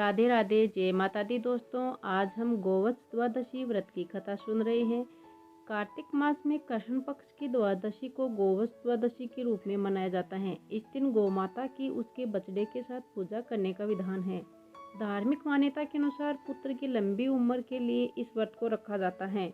राधे राधे, जय माता दी दोस्तों। आज हम गोवत्स द्वादशी व्रत की कथा सुन रहे हैं। कार्तिक मास में कृष्ण पक्ष की द्वादशी को गोवत्स द्वादशी के रूप में मनाया जाता है। इस दिन गौ माता की उसके बछड़े के साथ पूजा करने का विधान है। धार्मिक मान्यता के अनुसार पुत्र की लंबी उम्र के लिए इस व्रत को रखा जाता है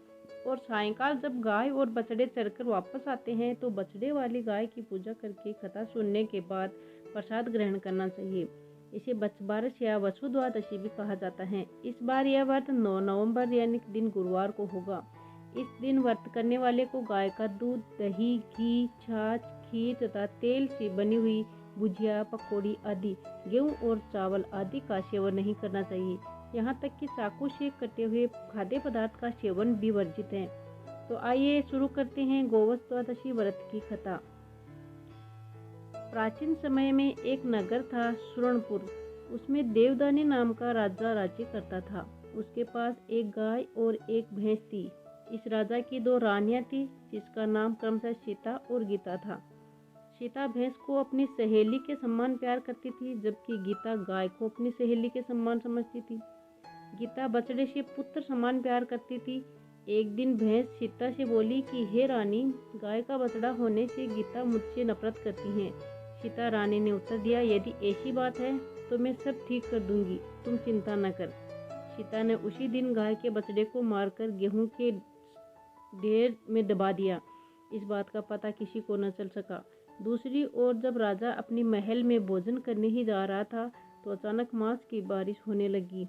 और सायंकाल जब गाय और बछड़े चरकर वापस आते हैं तो बछड़े वाली गाय की पूजा करके कथा सुनने के बाद प्रसाद ग्रहण करना चाहिए। इसे बछबारस या वसु द्वादशी भी कहा जाता है। इस बार यह व्रत 9 नवंबर यानी दिन गुरुवार को होगा। इस दिन व्रत करने वाले को गाय का दूध, दही, घी, छाछ, खीर तथा तेल से बनी हुई भुजिया, पकौड़ी आदि, गेहूं और चावल आदि का सेवन नहीं करना चाहिए। यहाँ तक कि चाकू से कटे हुए खाद्य पदार्थ का सेवन भी वर्जित है। तो आइए शुरू करते हैं गोवत्स द्वादशी व्रत की कथा। प्राचीन समय में एक नगर था सुवर्णपुर। उसमें देवदानी नाम का राजा राज्य करता था। उसके पास एक गाय और एक भैंस थी। इस राजा की 2 रानियां थी जिसका नाम क्रमशः सीता और गीता था। सीता भैंस को अपनी सहेली के समान प्यार करती थी, जबकि गीता गाय को अपनी सहेली के समान समझती थी। गीता बछड़े से पुत्र समान प्यार करती थी। एक दिन भैंस सीता से बोली कि हे रानी, गाय का बछड़ा होने से गीता मुझसे नफरत करती है। सीता रानी ने उत्तर दिया, यदि ऐसी बात है तो मैं सब ठीक कर दूंगी, तुम चिंता न कर। सीता ने उसी दिन गाय के बछड़े को मारकर गेहूं के ढेर में दबा दिया। इस बात का पता किसी को न चल सका। दूसरी ओर जब राजा अपनी महल में भोजन करने ही जा रहा था तो अचानक मांस की बारिश होने लगी।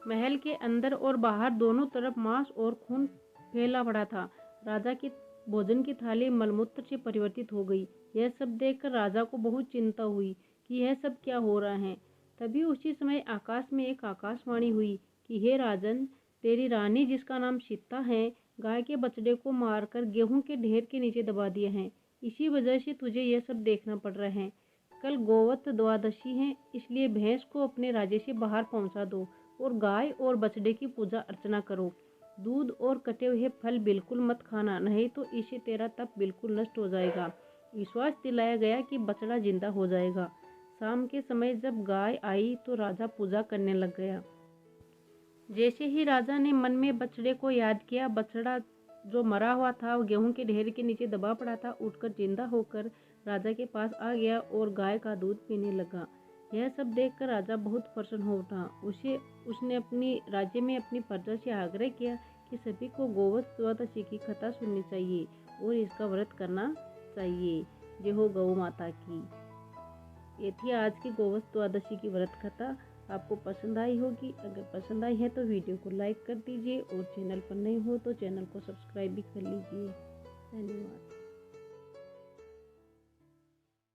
महल के अंदर और बाहर दोनों तरफ मांस और खून फैला पड़ा था। राजा की भोजन की थाली मलमूत्र से परिवर्तित हो गई। यह सब देखकर राजा को बहुत चिंता हुई कि यह सब क्या हो रहा है। तभी उसी समय आकाश में एक आकाशवाणी हुई कि हे राजन, तेरी रानी जिसका नाम सीता है, गाय के बछड़े को मारकर गेहूं के ढेर के नीचे दबा दिया है। इसी वजह से तुझे यह सब देखना पड़ रहा है। कल गोवत्स द्वादशी है, इसलिए भैंस को अपने राज्य से बाहर पहुंचा दो और गाय और बछड़े की पूजा अर्चना करो। दूध और कटे हुए फल बिल्कुल मत खाना, नहीं तो इससे तेरा तप बिल्कुल नष्ट हो जाएगा। विश्वास दिलाया गया कि बछड़ा जिंदा हो जाएगा। शाम के समय जब गाय आई तो राजा पूजा करने लग गया। जैसे ही राजा ने मन में बछड़े को याद किया, बछड़ा जो मरा हुआ था वो गेहूं के ढेर के नीचे दबा पड़ा था, उठकर जिंदा होकर राजा के पास आ गया और गाय का दूध पीने लगा। यह सब देखकर राजा बहुत प्रसन्न हो उठा। उसने अपनी राज्य में अपनी प्रजा से आग्रह किया कि सभी को गोवत्स द्वादशी की कथा सुननी चाहिए और इसका व्रत करना चाहिए। जय हो गौ माता की। ये थी आज की गोवत्स द्वादशी की व्रत कथा। आपको पसंद आई होगी। अगर पसंद आई है तो वीडियो को लाइक कर दीजिए और चैनल पर नए हो तो चैनल को सब्सक्राइब भी कर लीजिए। धन्यवाद।